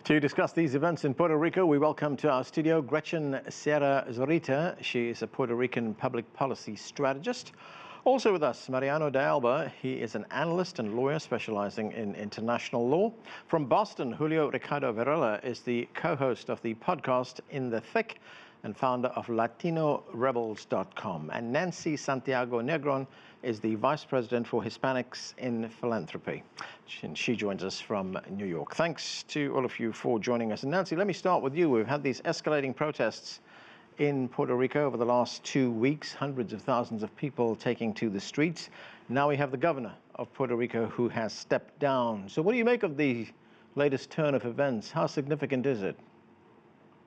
To discuss these events in Puerto Rico, we welcome to our studio Gretchen Sierra-Zorita. She is a Puerto Rican public policy strategist. Also with us, Mariano de Alba. He is an analyst and lawyer specializing in international law. From Boston, Julio Ricardo Varela is the co-host of the podcast In the Thick and founder of LatinoRebels.com. And Nancy Santiago Negron is the Vice President for Hispanics in Philanthropy. And she joins us from New York. Thanks to all of you for joining us. And Nancy, let me start with you. We've had these escalating protests in Puerto Rico over the last 2 weeks, hundreds of thousands of people taking to the streets. Now we have the governor of Puerto Rico who has stepped down. So what do you make of the latest turn of events? How significant is it?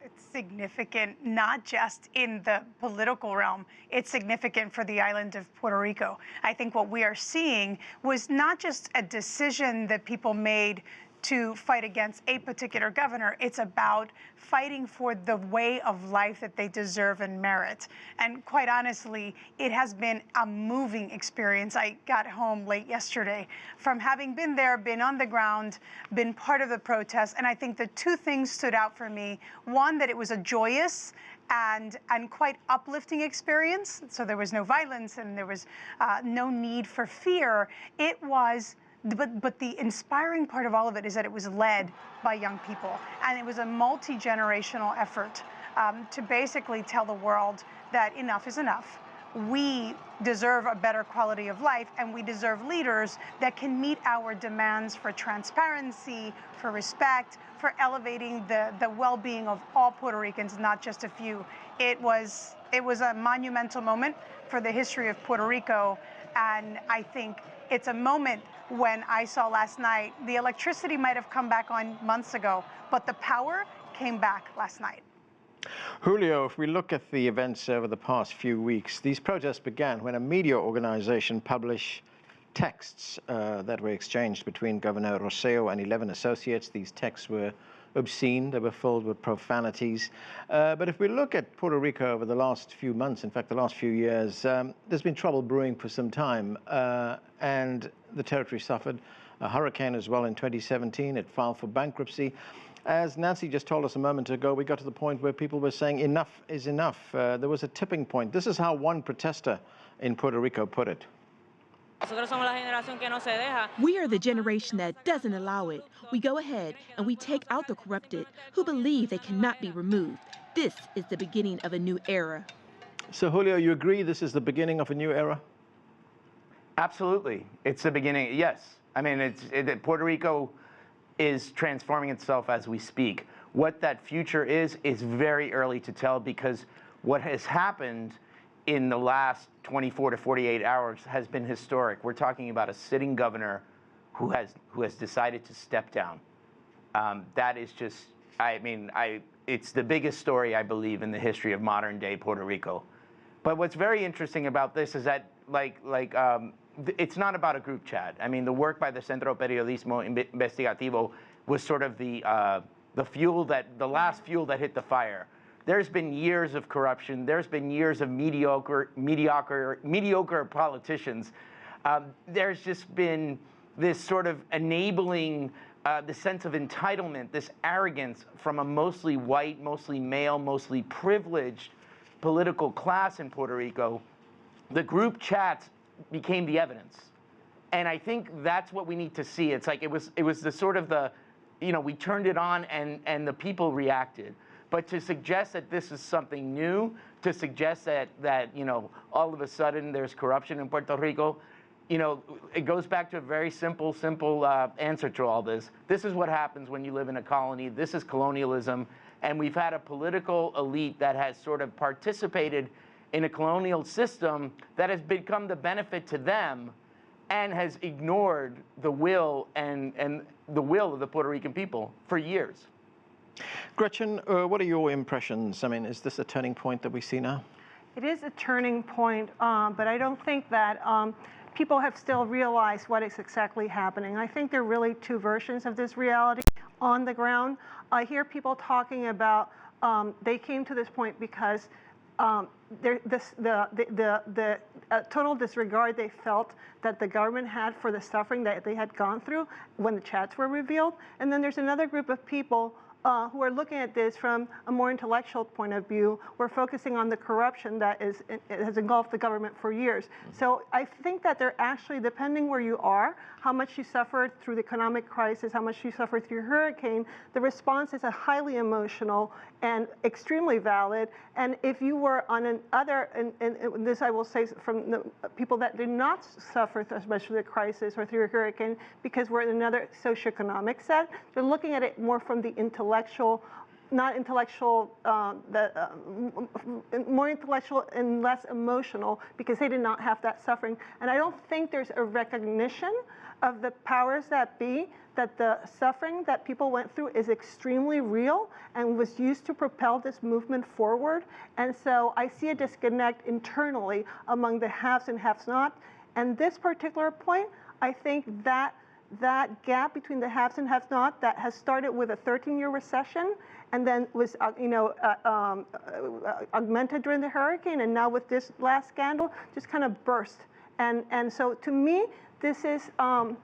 It's significant, not just in the political realm, it's significant for the island of Puerto Rico. I think what we are seeing was not just a decision that people made to fight against a particular governor. It's about fighting for the way of life that they deserve and merit. And quite honestly, it has been a moving experience. I got home late yesterday from having been there, been on the ground, been part of the protest. And I think the two things stood out for me. One, that it was a joyous and quite uplifting experience. So there was no violence and there was no need for fear. It was But the inspiring part of all of it is that it was led by young people. And it was a multi-generational effort to basically tell the world that enough is enough. We deserve a better quality of life, and we deserve leaders that can meet our demands for transparency, for respect, for elevating the well-being of all Puerto Ricans, not just a few. It was a monumental moment for the history of Puerto Rico, and I think it's a moment when I saw last night, the electricity might have come back on months ago, but the power came back last night. Julio, if we look at the events over the past few weeks, these protests began when a media organization published texts that were exchanged between Governor Rosselló and 11 associates. These texts were obscene, they were filled with profanities. But if we look at Puerto Rico over the last few months, in fact, the last few years, there's been trouble brewing for some time, and the territory suffered a hurricane as well in 2017. It filed for bankruptcy. As Nancy just told us a moment ago, we got to the point where people were saying enough is enough. There was a tipping point. This is how one protester in Puerto Rico put it. We are the generation that doesn't allow it. We go ahead and we take out the corrupted who believe they cannot be removed. This is the beginning of a new era. So, Julio, you agree this is the beginning of a new era? Absolutely. It's the beginning, yes. I mean, Puerto Rico is transforming itself as we speak. What that future is very early to tell, because what has happened in the last 24 to 48 hours has been historic. We're talking about a sitting governor who has decided to step down. That is just, it's the biggest story, I believe, in the history of modern day Puerto Rico. But what's very interesting about this is that, it's not about a group chat. I mean, the work by the Centro Periodismo Investigativo was sort of the last fuel that hit the fire. There's been years of corruption. There's been years of mediocre politicians. There's just been this sort of enabling, the sense of entitlement, this arrogance from a mostly white, mostly male, mostly privileged political class in Puerto Rico. The group chats became the evidence. And I think that's what we need to see. It's like it was the sort of we turned it on and the people reacted. But to suggest that this is something new, to suggest that all of a sudden there's corruption in Puerto Rico, it goes back to a very simple answer to all this. This is what happens when you live in a colony. This is colonialism. And we've had a political elite that has sort of participated in a colonial system that has become the benefit to them and has ignored the will and the will of the Puerto Rican people for years. Gretchen, what are your impressions? I mean, is this a turning point that we see now? It is a turning point, but I don't think that people have still realized what is exactly happening. I think there are really two versions of this reality on the ground. I hear people talking about they came to this point because the total disregard they felt that the government had for the suffering that they had gone through when the chats were revealed. And then there's another group of people who are looking at this from a more intellectual point of view. We're focusing on the corruption that has engulfed the government for years. So I think that they're actually, depending where you are, how much you suffered through the economic crisis, how much you suffered through hurricane, the response is a highly emotional and extremely valid. And if you were on another, and this I will say from the people that did not suffer as much through the crisis or through a hurricane, because we're in another socioeconomic set, they're looking at it more from the intellectual, not intellectual, more intellectual and less emotional, because they did not have that suffering. And I don't think there's a recognition of the powers that be, that the suffering that people went through is extremely real and was used to propel this movement forward. And so I see a disconnect internally among the haves and have-not. And this particular point, I think that gap between the haves and have-not that has started with a 13-year recession and then was augmented during the hurricane, and now with this last scandal, just kind of burst. And so to me, this is a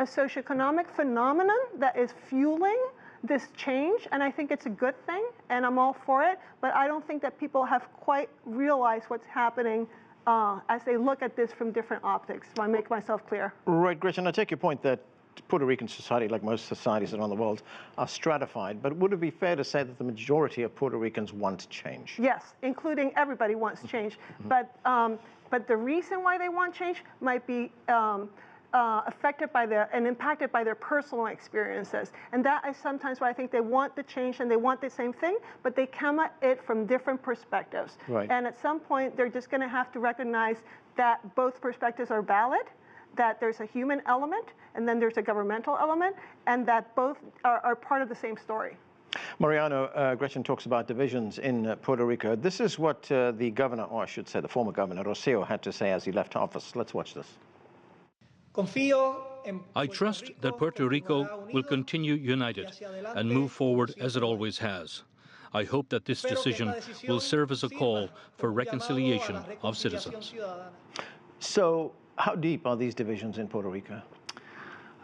socioeconomic phenomenon that is fueling this change, and I think it's a good thing, and I'm all for it, but I don't think that people have quite realized what's happening as they look at this from different optics. So I make myself clear. Right, Gretchen, I take your point that Puerto Rican society, like most societies around the world, are stratified, but would it be fair to say that the majority of Puerto Ricans want change? Yes, including everybody wants change, but the reason why they want change might be affected by and impacted by their personal experiences. And that is sometimes why I think they want the change and they want the same thing, but they come at it from different perspectives. Right. And at some point, they're just going to have to recognize that both perspectives are valid, that there's a human element, and then there's a governmental element, and that both are part of the same story. Mariano, Gretchen talks about divisions in Puerto Rico. This is what the governor, or I should say the former governor, Rocio, had to say as he left office. Let's watch this. I trust that Puerto Rico will continue united and move forward as it always has. I hope that this decision will serve as a call for reconciliation of citizens. So, how deep are these divisions in Puerto Rico?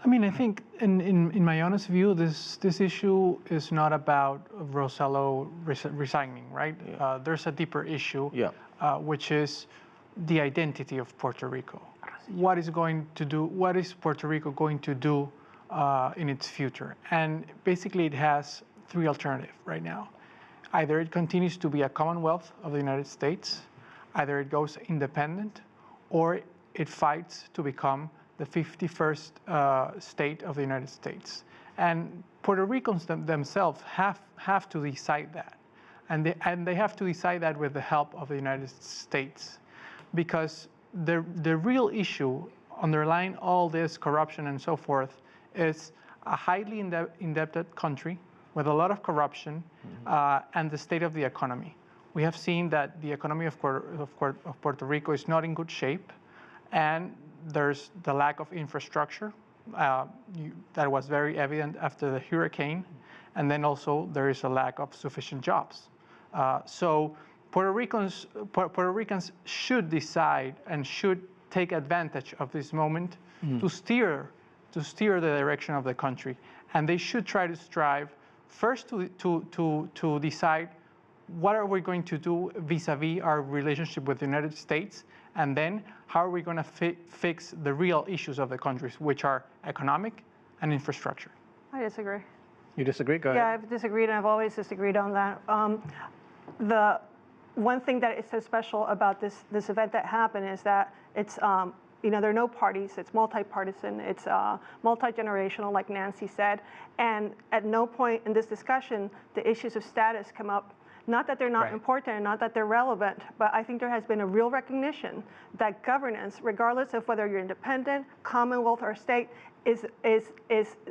I mean, I think, in my honest view, this issue is not about Rosello resigning, right? Yeah. There's a deeper issue, yeah. Which is the identity of Puerto Rico. What is Puerto Rico going to do in its future? And basically, it has three alternatives right now. Either it continues to be a Commonwealth of the United States, either it goes independent, or it fights to become the 51st state of the United States. And Puerto Ricans themselves have to decide that. And they have to decide that with the help of the United States. Because the real issue underlying all this corruption and so forth is a highly indebted country with a lot of corruption, and the state of the economy. We have seen that the economy of Puerto Rico is not in good shape, and there's the lack of infrastructure that was very evident after the hurricane, and then also there is a lack of sufficient jobs. So Puerto Ricans should decide and should take advantage of this moment to steer the direction of the country, and they should try to strive first to decide what are we going to do vis-a-vis our relationship with the United States, and then how are we going to fix the real issues of the countries, which are economic and infrastructure. I disagree. You disagree? Go ahead. Yeah, I've disagreed, and I've always disagreed on that. The one thing that is so special about this event that happened is that it's, there are no parties, it's multi-partisan, it's multi-generational, like Nancy said, and at no point in this discussion, the issues of status come up. Not that they're not important and not that they're relevant, but I think there has been a real recognition that governance, regardless of whether you're independent, Commonwealth, or state, is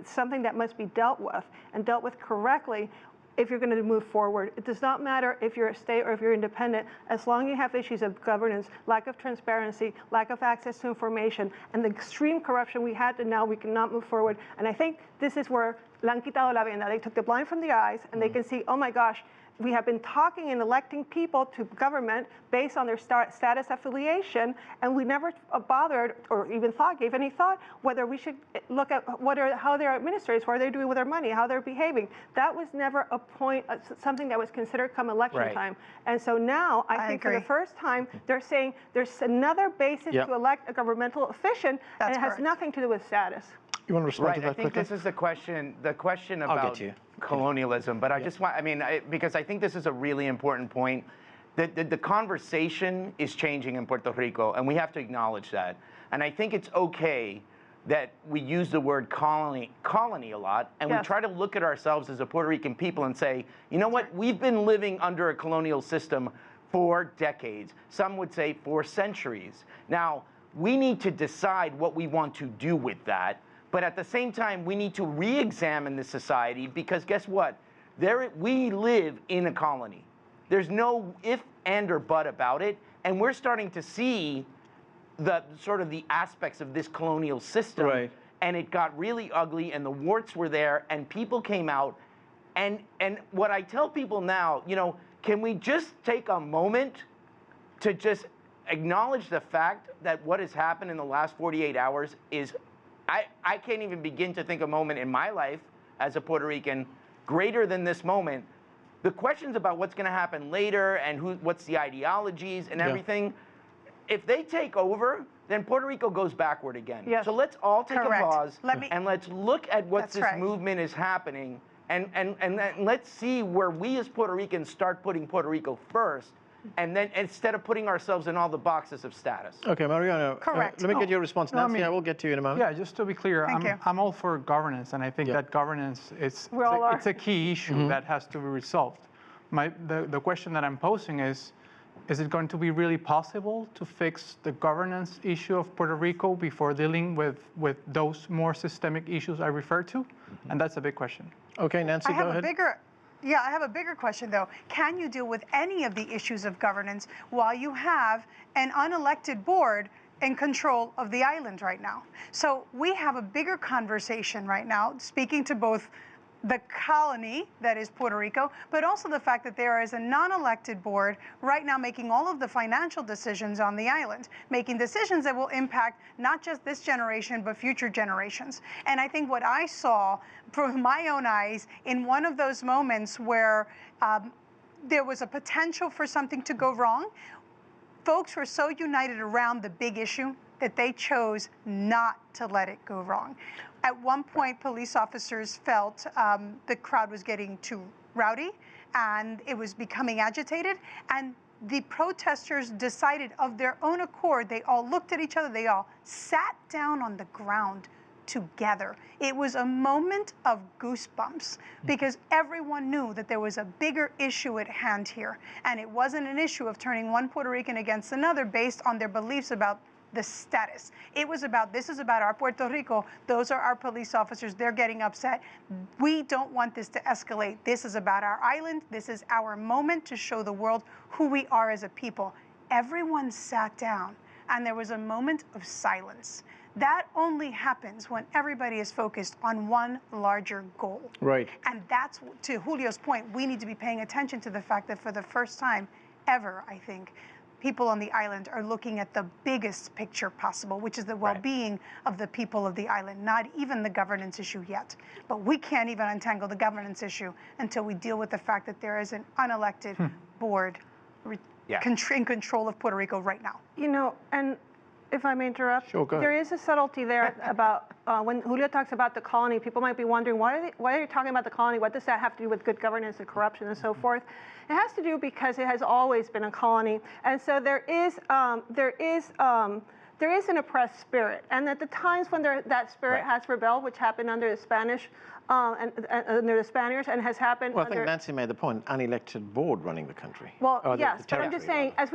something that must be dealt with, and dealt with correctly if you're going to move forward. It does not matter if you're a state or if you're independent, as long as you have issues of governance, lack of transparency, lack of access to information, and the extreme corruption we had to now, we cannot move forward. And I think this is where Le han quitado la venda. They took the blind from the eyes, and they can see, oh my gosh, we have been talking and electing people to government based on their status affiliation, and we never bothered or even gave any thought whether we should look at how their administrators, what are they doing with their money, how they're behaving. That was never a point, something that was considered come election time. And so now I think agree. for the first time they're saying there's another basis to elect a governmental official, and it has nothing to do with status. You want to respond to that I think quickly? this is the question about colonialism, but I just want, because I think this is a really important point. The conversation is changing in Puerto Rico, and we have to acknowledge that. And I think it's okay that we use the word colony a lot, and we try to look at ourselves as a Puerto Rican people and say, you know what, we've been living under a colonial system for decades. Some would say for centuries. Now, we need to decide what we want to do with that. But at the same time, we need to re-examine the society, because guess what? We live in a colony. There's no if, and, or but about it. And we're starting to see the aspects of this colonial system. Right. And it got really ugly, and the warts were there, and people came out. And what I tell people now, can we just take a moment to just acknowledge the fact that what has happened in the last 48 hours is, I can't even begin to think a moment in my life as a Puerto Rican greater than this moment. The questions about what's going to happen later and what's the ideologies and everything, if they take over, then Puerto Rico goes backward again. Yes. So let's all take a pause and let's look at what this movement is happening, and let's see where we as Puerto Ricans start putting Puerto Rico first. And then instead of putting ourselves in all the boxes of status. Okay, Mariano, let me get your response. Nancy, I will get to you in a moment. Yeah, just to be clear, I'm all for governance, and I think that governance it's a key issue that has to be resolved. The question that I'm posing is it going to be really possible to fix the governance issue of Puerto Rico before dealing with those more systemic issues I referred to? And that's a big question. Okay, Nancy, go ahead. I have a bigger question, though. Can you deal with any of the issues of governance while you have an unelected board in control of the island right now? So we have a bigger conversation right now, speaking to both the colony that is Puerto Rico, but also the fact that there is a non-elected board right now making all of the financial decisions on the island, making decisions that will impact not just this generation, but future generations. And I think what I saw from my own eyes in one of those moments where there was a potential for something to go wrong, folks were so united around the big issue that they chose not to let it go wrong. At one point, police officers felt the crowd was getting too rowdy and it was becoming agitated, and the protesters decided of their own accord, they all looked at each other, they all sat down on the ground together. It was a moment of goosebumps because everyone knew that there was a bigger issue at hand here, and it wasn't an issue of turning one Puerto Rican against another based on their beliefs about the status. It was about, this is about our Puerto Rico. Those are our police officers. They're getting upset. We don't want this to escalate. This is about our island. This is our moment to show the world who we are as a people. Everyone sat down, and there was a moment of silence. That only happens when everybody is focused on one larger goal. Right. And that's, to Julio's point, we need to be paying attention to the fact that for the first time ever, I think, people on the island are looking at the biggest picture possible, which is the well-being of the people of the island, not even the governance issue yet. But we can't even untangle the governance issue until we deal with the fact that there is an unelected board in control of Puerto Rico right now. You know, and if I may interrupt, sure, go ahead. There is a subtlety there about when Julio talks about the colony, people might be wondering, why are you talking about the colony? What does that have to do with good governance and corruption and so forth? It has to do because it has always been a colony. And so there is an oppressed spirit. And at the times when that spirit has rebelled, which happened under the Spanish, and under the Spaniards, and has happened. Well, I think Nancy made the point: unelected board running the country. Well, yes, but I'm just saying, the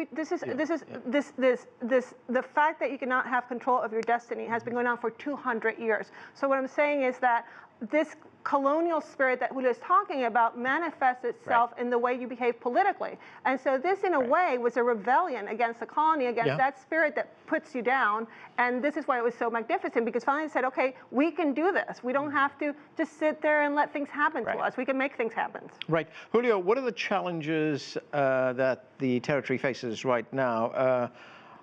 fact that you cannot have control of your destiny has been going on for 200 years. So what I'm saying is that this colonial spirit that Julio is talking about manifests itself in the way you behave politically. And so this, in a way, was a rebellion against the colony, against that spirit that puts you down. And this is why it was so magnificent, because finally it said, okay, we can do this. We don't have to just sit there and let things happen to us. We can make things happen. Right. Julio, what are the challenges that the territory faces right now?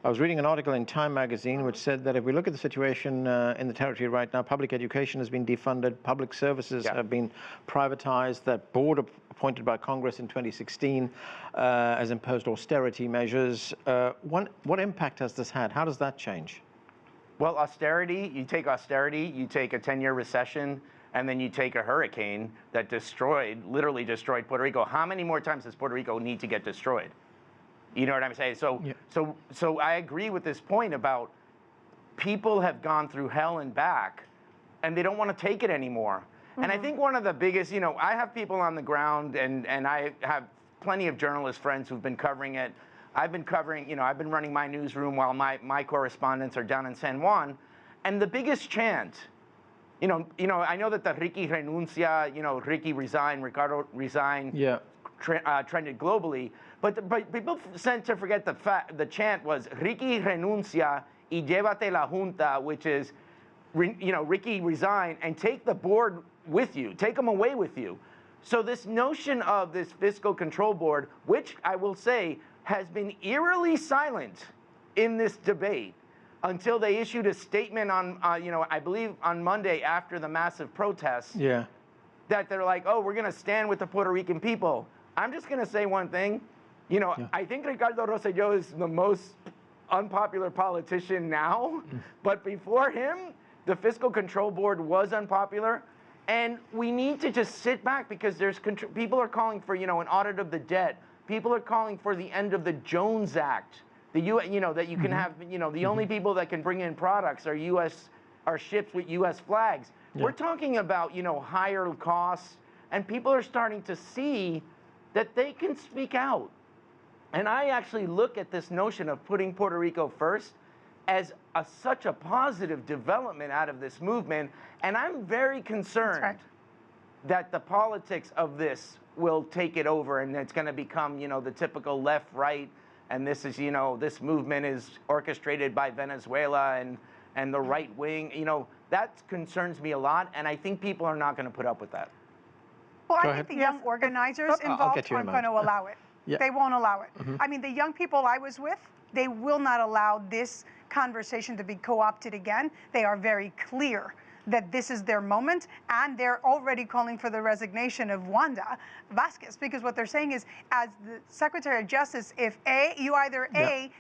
I was reading an article in Time magazine which said that if we look at the situation in the territory right now, public education has been defunded, public services have been privatized, that board appointed by Congress in 2016 has imposed austerity measures. What impact has this had? How does that change? Well, austerity, you take a 10-year recession, and then you take a hurricane that literally destroyed Puerto Rico. How many more times does Puerto Rico need to get destroyed? You know what I'm saying? So I agree with this point about people have gone through hell and back, and they don't want to take it anymore. And I think one of the biggest, I have people on the ground, and I have plenty of journalist friends who've been covering it. I've been covering, I've been running my newsroom while my correspondents are down in San Juan. And the biggest chant, I know that the Ricky renuncia, Ricky resign, Ricardo resign, trended globally. But people tend to forget the chant was Ricky renuncia y llévate la junta, which is, Ricky resign and take the board with you, take them away with you. So this notion of this fiscal control board, which I will say has been eerily silent in this debate until they issued a statement on, I believe on Monday after the massive protests, that they're like, oh, we're going to stand with the Puerto Rican people. I'm just going to say one thing. I think Ricardo Rosselló is the most unpopular politician now, but before him, the Fiscal Control Board was unpopular, and we need to just sit back because people are calling for, an audit of the debt. People are calling for the end of the Jones Act. That you can have, the only people that can bring in products are ships with U.S. flags. We're talking about, higher costs, and people are starting to see that they can speak out. And I actually look at this notion of putting Puerto Rico first as such a positive development out of this movement. And I'm very concerned that the politics of this will take it over and it's going to become, the typical left-right. And this is, this movement is orchestrated by Venezuela and the right wing. That concerns me a lot. And I think people are not going to put up with that. Well, I think the young organizers involved aren't going to allow it. They won't allow it. I mean, the young people I was with, they will not allow this conversation to be co-opted again. They are very clear that this is their moment, and they're already calling for the resignation of Wanda Vázquez, because what they're saying is, as the Secretary of Justice, if you either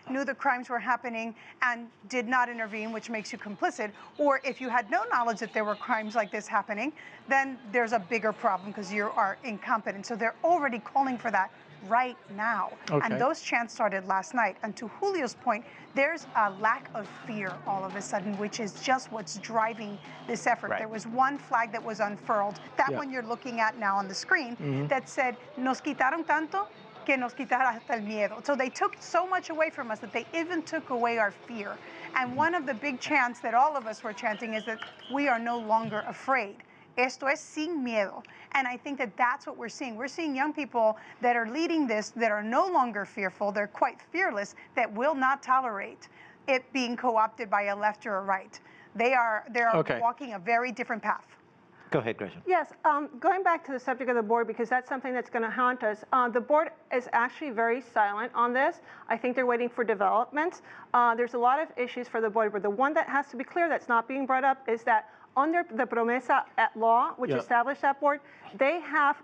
knew the crimes were happening and did not intervene, which makes you complicit, or if you had no knowledge that there were crimes like this happening, then there's a bigger problem because you are incompetent. So they're already calling for that right now. And those chants started last night. And to Julio's point, there's a lack of fear all of a sudden, which is just what's driving this effort. There was one flag that was unfurled, that one you're looking at now on the screen, that said, nos quitaron tanto que nos quitaron hasta el miedo. So they took so much away from us that they even took away our fear. And one of the big chants that all of us were chanting is that we are no longer afraid. Esto es sin miedo. And I think that that's what we're seeing. We're seeing young people that are leading this, that are no longer fearful, they're quite fearless, that will not tolerate it being co-opted by a left or a right. They're walking a very different path. Go ahead, Gretchen. Yes, going back to the subject of the board, because that's something that's going to haunt us. The board is actually very silent on this. I think they're waiting for developments. There's a lot of issues for the board, but the one that has to be clear that's not being brought up is that under the Promesa at Law, which established that board, they have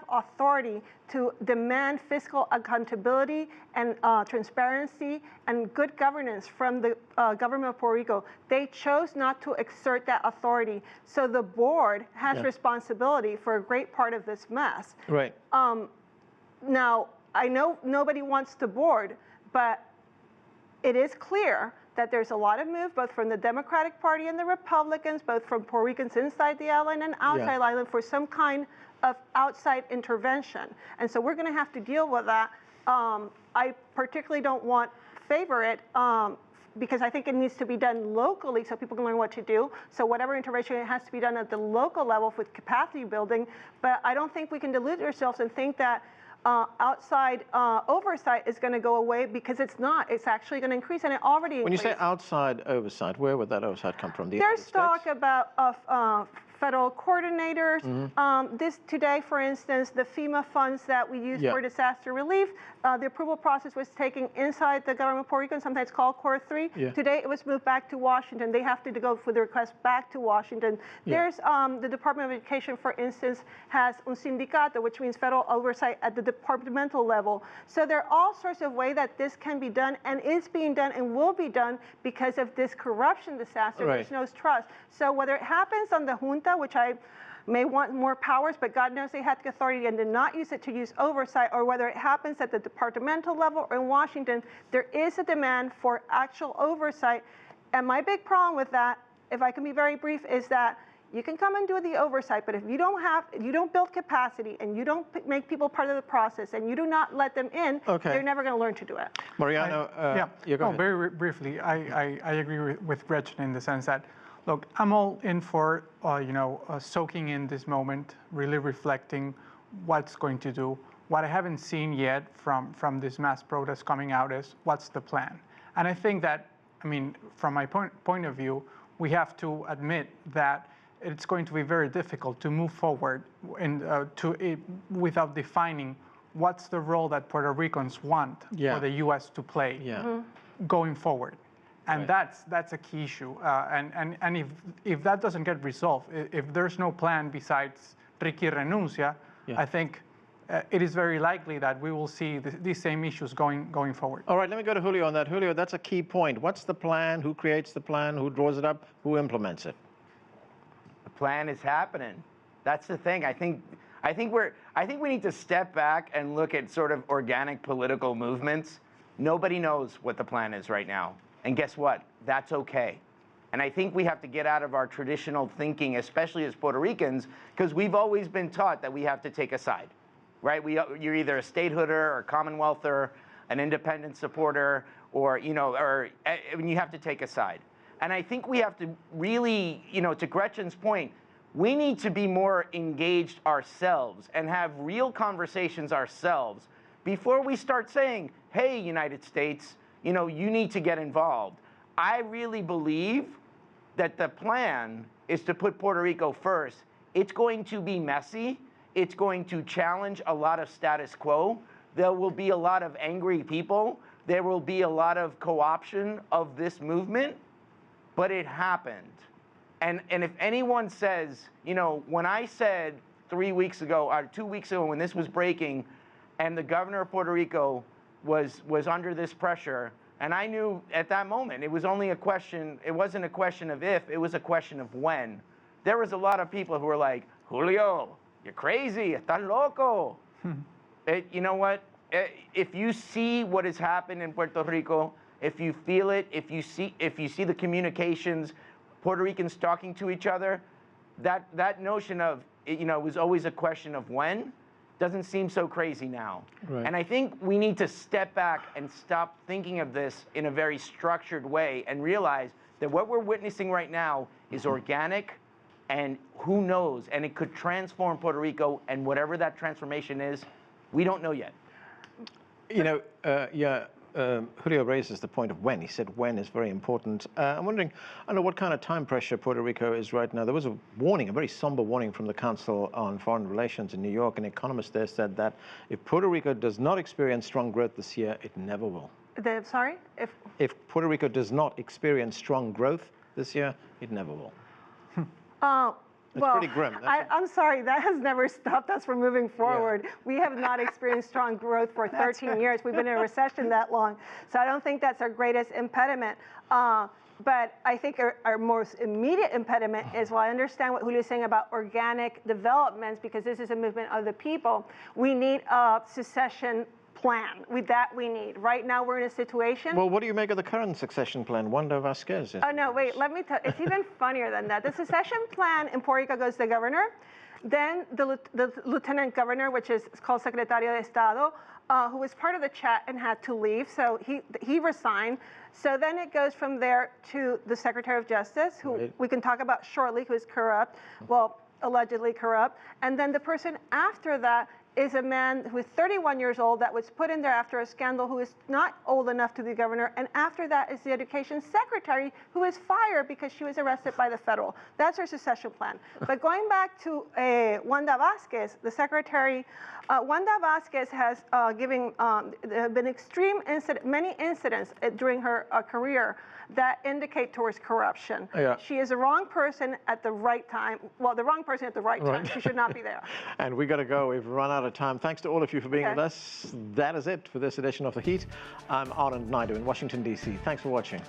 authority to demand fiscal accountability and transparency and good governance from the government of Puerto Rico. They chose not to exert that authority. So the board has responsibility for a great part of this mess. Right. Now, I know nobody wants the board, but it is clear that there's a lot of move, both from the Democratic Party and the Republicans, both from Puerto Ricans inside the island and outside the island, for some kind of outside intervention. And so we're going to have to deal with that. I particularly don't favor it because I think it needs to be done locally so people can learn what to do. So whatever intervention, it has to be done at the local level with capacity building. But I don't think we can delude ourselves and think that outside oversight is going to go away, because it's not. It's actually going to increase, and it already increased. When you say outside oversight, where would that oversight come from? There's talk about federal coordinators. This today, for instance, the FEMA funds that we use for disaster relief, the approval process was taken inside the government of Puerto Rico, and sometimes called Core 3. Today, it was moved back to Washington. They have to go for the request back to Washington. There's the Department of Education, for instance, has un sindicato, which means federal oversight at the departmental level. So there are all sorts of ways that this can be done, and is being done, and will be done because of this corruption disaster. There's no trust. So whether it happens on the junta, which I may want more powers, but God knows they had the authority and did not use it to use oversight, or whether it happens at the departmental level or in Washington, there is a demand for actual oversight. And my big problem with that, if I can be very brief, is that you can come and do the oversight, but if you don't build capacity, and you don't make people part of the process, and you do not let them in, they're never going to learn to do it. Mariano, you go ahead. Very briefly, I agree with Gretchen in the sense that, look, I'm all in for soaking in this moment, really reflecting what's going to do. What I haven't seen yet from this mass protest coming out is what's the plan. And I think that, I mean, from my point of view, we have to admit that it's going to be very difficult to move forward without defining what's the role that Puerto Ricans want for the U.S. to play going forward. And that's a key issue. And if that doesn't get resolved, if there's no plan besides Ricky renuncia, I think it is very likely that we will see these same issues going forward. All right, let me go to Julio on that. Julio, that's a key point. What's the plan? Who creates the plan? Who draws it up? Who implements it? The plan is happening. That's the thing. I think we need to step back and look at sort of organic political movements. Nobody knows what the plan is right now. And guess what? That's okay. And I think we have to get out of our traditional thinking, especially as Puerto Ricans, because we've always been taught that we have to take a side, right? You're either a statehooder or Commonwealther, an independent supporter, or you have to take a side. And I think we have to really, to Gretchen's point, we need to be more engaged ourselves and have real conversations ourselves before we start saying, hey, United States, you need to get involved. I really believe that the plan is to put Puerto Rico first. It's going to be messy. It's going to challenge a lot of status quo. There will be a lot of angry people. There will be a lot of co-option of this movement, but it happened. And if anyone says, when I said 3 weeks ago, or 2 weeks ago when this was breaking, and the governor of Puerto Rico was under this pressure, and I knew at that moment it was only a question, it wasn't a question of if, it was a question of when. There was a lot of people who were like, Julio, you're crazy, estás loco. You know what? If you see what has happened in Puerto Rico, if you feel it, if you see the communications, Puerto Ricans talking to each other, that notion of, it was always a question of when, doesn't seem so crazy now. Right. And I think we need to step back and stop thinking of this in a very structured way and realize that what we're witnessing right now is organic, and who knows, and it could transform Puerto Rico, and whatever that transformation is, we don't know yet. Julio raises the point of when. He said when is very important. I'm wondering, I don't know what kind of time pressure Puerto Rico is right now. There was a warning, a very somber warning from the Council on Foreign Relations in New York. An economist there said that if Puerto Rico does not experience strong growth this year, it never will. Sorry? If Puerto Rico does not experience strong growth this year, it never will. It's pretty grim. I'm sorry, that has never stopped us from moving forward. Yeah. We have not experienced strong growth for 13 years. We've been in a recession that long. So I don't think that's our greatest impediment. But I think our most immediate impediment is, while I understand what Julio is saying about organic developments, because this is a movement of the people, we need a succession plan. With that, we need. Right now, we're in a situation. Well, what do you make of the current succession plan? Wanda Vasquez. Oh, no, wait, let me tell you. It's even funnier than that. The succession plan in Puerto Rico goes to the governor. Then the lieutenant governor, which is called Secretario de Estado, who was part of the chat and had to leave, so he resigned. So then it goes from there to the Secretary of Justice, who we can talk about shortly, who is corrupt, well, allegedly corrupt. And then the person after that is a man who is 31 years old that was put in there after a scandal, who is not old enough to be governor. And after that is the education secretary, who is fired because she was arrested by the federal. That's her succession plan. But going back to Wanda Vazquez, the secretary, Wanda Vazquez has there have been many incidents during her career that indicate towards corruption. Yeah. She is the wrong person at the right time. Well, the wrong person at the right time. She should not be there. And we got to go. We've run out of time. Thanks to all of you for being with us. That is it for this edition of The Heat. I'm Anand Naidu in Washington, D.C. Thanks for watching.